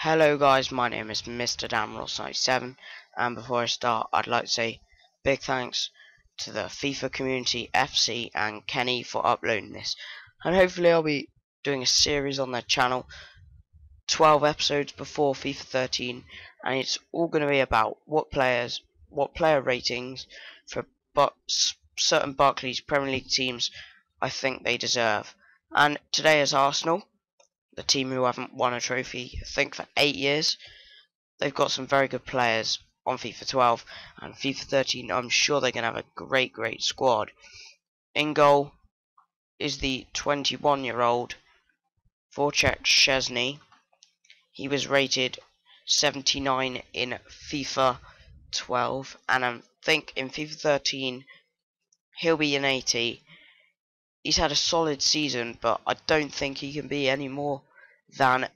Hello guys, my name is Mr. Damross97, and before I start I'd like to say big thanks to the FIFA community, FC and Kenny for uploading this, and hopefully I'll be doing a series on their channel, 12 episodes before FIFA 13, and it's all going to be about what player ratings for certain Barclays Premier League teams I think they deserve. And today is Arsenal, the team who haven't won a trophy, I think, for 8 years. They've got some very good players on FIFA 12 and FIFA 13. I'm sure they're going to have a great squad. In goal is the 21-year-old Wojciech Szczesny. He was rated 79 in FIFA 12, and I think in FIFA 13 he'll be an 80. He's had a solid season, but I don't think he can be any more than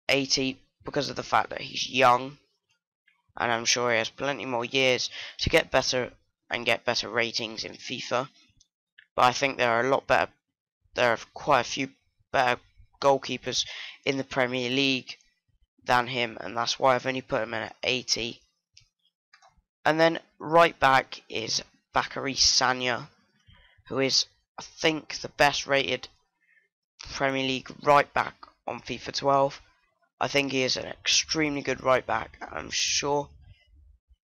80 because of the fact that he's young, and I'm sure he has plenty more years to get better and get better ratings in FIFA. But I think there are quite a few better goalkeepers in the Premier League than him, and that's why I've only put him in at 80. And then right back is Bakary Sagna, who is, I think, the best rated Premier League right back on FIFA 12. I think he is an extremely good right back. I'm sure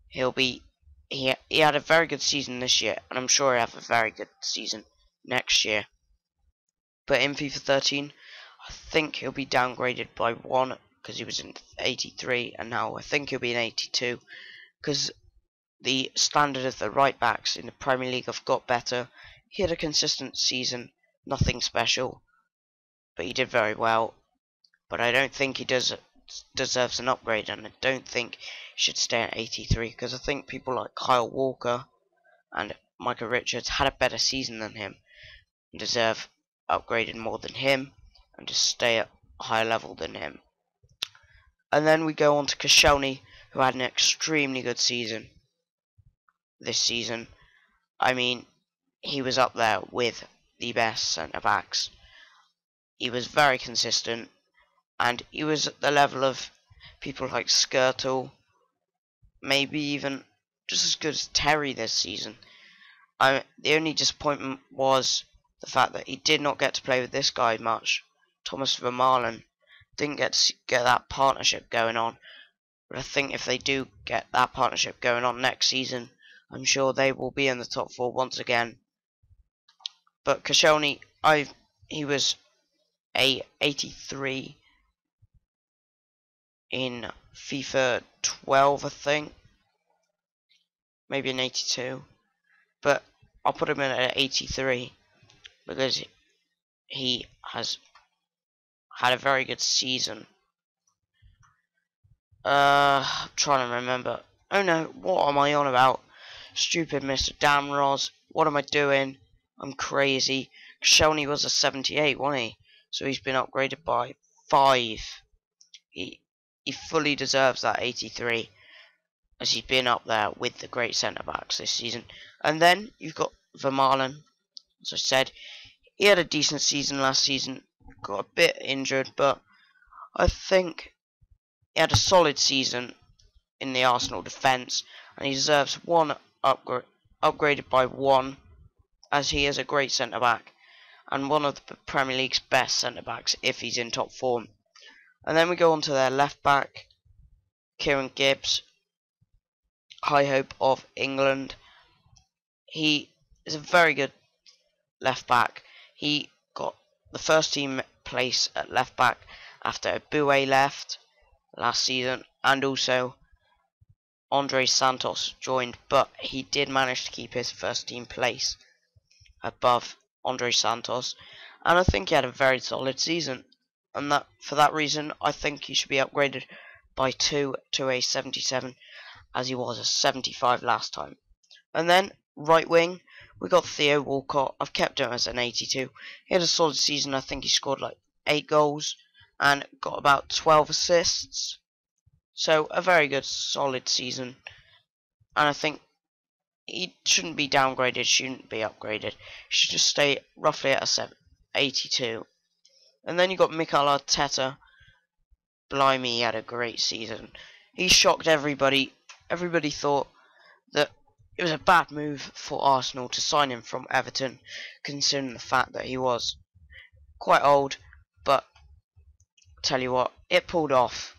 he'll be. He had a very good season this year, and I'm sure he'll have a very good season next year. But in FIFA 13, I think he'll be downgraded by 1 because he was in 83, and now I think he'll be in 82 because the standard of the right backs in the Premier League have got better. He had a consistent season, nothing special, but he did very well. But I don't think he deserves an upgrade, and I don't think he should stay at 83 because I think people like Kyle Walker and Michael Richards had a better season than him and deserve upgraded more than him and to stay at a higher level than him. And then we go on to Koscielny, who had an extremely good season this season. I mean, he was up there with the best centre-backs. He was very consistent, and he was at the level of people like Skirtle, maybe even just as good as Terry this season. The only disappointment was the fact that he did not get to play with this guy much. Thomas Vermaelen didn't get to get that partnership going on. But I think if they do get that partnership going on next season, I'm sure they will be in the top 4 once again. But Koscielny, he was a 83 in FIFA 12, I think. Maybe an 82. But I'll put him in at 83 because he has had a very good season. I'm trying to remember. Oh no, what am I on about? Stupid Mr. Damroz. What am I doing? I'm crazy. Koscielny was a 78, wasn't he? So he's been upgraded by 5. He fully deserves that 83, as he's been up there with the great centre-backs this season. And then you've got Vermaelen. As I said, he had a decent season last season. Got a bit injured, but I think he had a solid season in the Arsenal defence, and he deserves 1 upgraded by 1, as he is a great centre-back and one of the Premier League's best centre-backs if he's in top form. And then we go on to their left-back, Kieran Gibbs, high hope of England. He is a very good left-back. He got the first team place at left-back after Boué left last season, and also Andre Santos joined, but he did manage to keep his first team place above Andre Santos, and I think he had a very solid season, and for that reason I think he should be upgraded by 2 to a 77, as he was a 75 last time. And then right wing, we got Theo Walcott. I've kept him as an 82. He had a solid season. I think he scored like 8 goals and got about 12 assists. So a very good, solid season. And I think he shouldn't be downgraded, shouldn't be upgraded. He should just stay roughly at a 82. And then you got Mikel Arteta, blimey, he had a great season. He shocked everybody. Everybody thought that it was a bad move for Arsenal to sign him from Everton, considering the fact that he was quite old. But tell you what, it pulled off.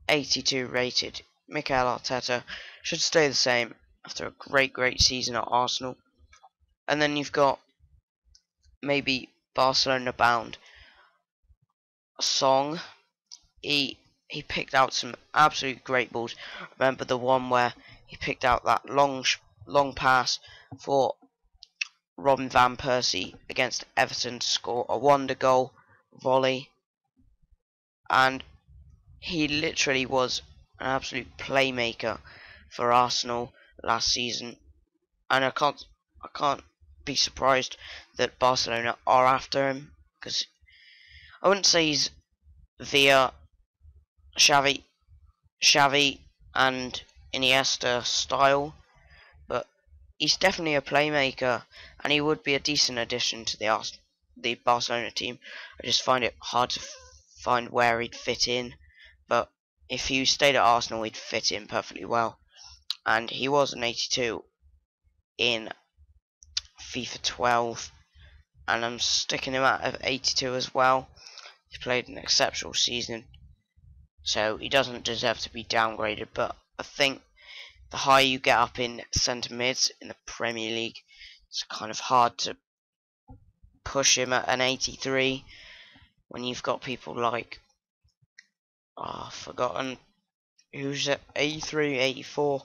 82 rated. Mikel Arteta should stay the same after a great season at Arsenal. And then you've got maybe Barcelona bound Song. He picked out some absolute great balls. Remember the one where he picked out that long pass for Robin van Persie against Everton to score a wonder goal volley, and he literally was an absolute playmaker for Arsenal last season, and I can't be surprised that Barcelona are after him, because I wouldn't say he's via Xavi and Iniesta style, but he's definitely a playmaker, and he would be a decent addition to the Barcelona team. I just find it hard to find where he'd fit in, but if he stayed at Arsenal, he'd fit in perfectly well. And he was an 82 in FIFA 12, and I'm sticking him at 82 as well. He played an exceptional season, so he doesn't deserve to be downgraded, but I think the higher you get up in centre mids in the Premier League, it's kind of hard to push him at an 83 when you've got people like, I've forgotten who's at 83, 84,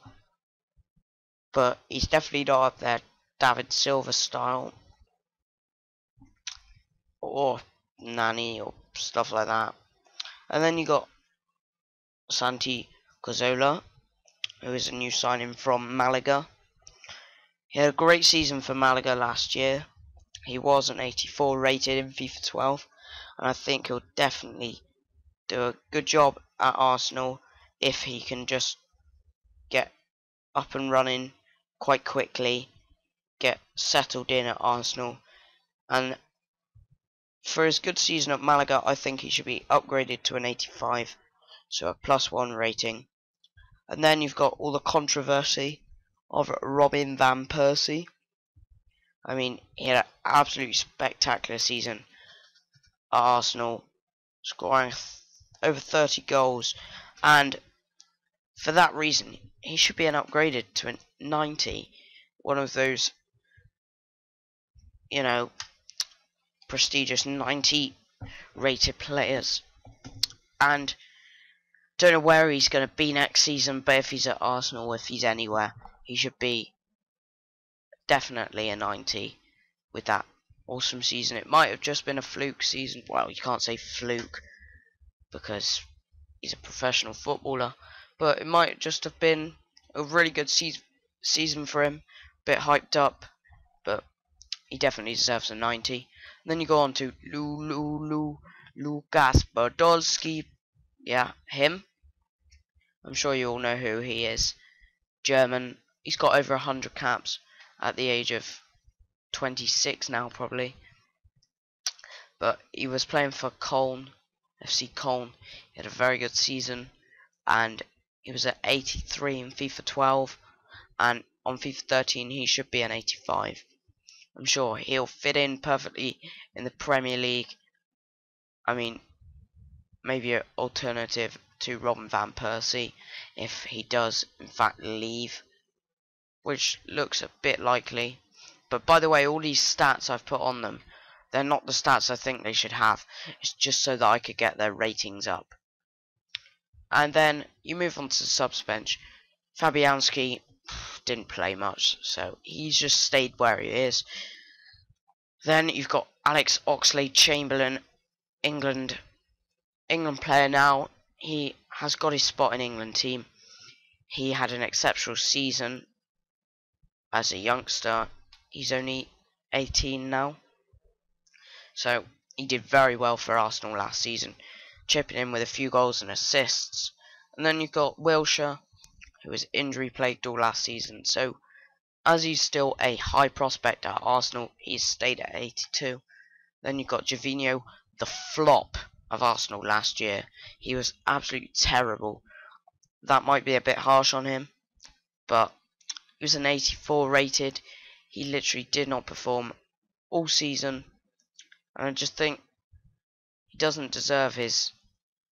but he's definitely not up there, David Silva style, or Nani, or stuff like that. And then you got Santi Cazorla, who is a new signing from Malaga. He had a great season for Malaga last year. He was an 84 rated in FIFA 12, and I think he'll definitely do a good job at Arsenal if he can just get up and running quite quickly, get settled in at Arsenal. And for his good season at Malaga, I think he should be upgraded to an 85, so a +1 rating. And then you've got all the controversy of Robin van Persie. I mean, he had an absolutely spectacular season at Arsenal, scoring over 30 goals, and for that reason, he should be upgraded to a 90, one of those, prestigious 90 rated players. And don't know where he's going to be next season, but if he's at Arsenal, if he's anywhere, he should be definitely a 90 with that awesome season. It might have just been a fluke season. Well, you can't say fluke because he's a professional footballer, but it might just have been a really good season for him, a bit hyped up, but he definitely deserves a 90. And then you go on to Lukas Podolski. Yeah, him. I'm sure you all know who he is. German. He's got over 100 caps at the age of 26 now, probably. But he was playing for Köln, FC Köln. He had a very good season, and he was at 83 in FIFA 12, and on FIFA 13 he should be an 85. I'm sure he'll fit in perfectly in the Premier League. I mean, maybe an alternative to Robin van Persie if he does in fact leave, which looks a bit likely. But by the way, all these stats I've put on them, they're not the stats I think they should have. It's just so that I could get their ratings up. And then you move on to the subs bench. Fabianski didn't play much, so he's just stayed where he is. Then you've got Alex Oxlade-Chamberlain, England player now. He has got his spot in England team. He had an exceptional season as a youngster. He's only 18 now, so he did very well for Arsenal last season, chipping in with a few goals and assists. And then you've got Wilshere, who was injury plagued all last season, so as he's still a high prospect at Arsenal, he's stayed at 82. Then you've got Javinho, the flop of Arsenal last year. He was absolutely terrible. That might be a bit harsh on him, but he was an 84 rated. He literally did not perform all season, and I just think he doesn't deserve his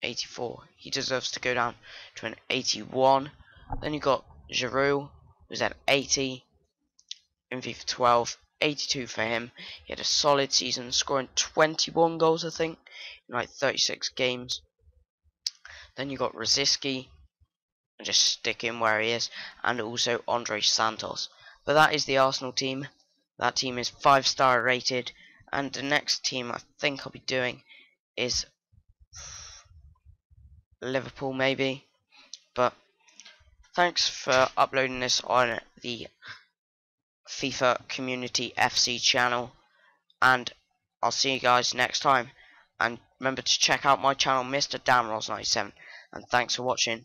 84. He deserves to go down to an 81. Then you got Giroud, who's at 80 in FIFA 12, 82 for him. He had a solid season, scoring 21 goals, I think, in like 36 games. Then you got Rosicky, and just stick him where he is, and also Andre Santos. But that is the Arsenal team. That team is 5-star rated, and the next team I think I'll be doing is Liverpool maybe. But thanks for uploading this on the FIFA Community FC channel, and I'll see you guys next time. And remember to check out my channel, Mr. Damrolls97. And thanks for watching.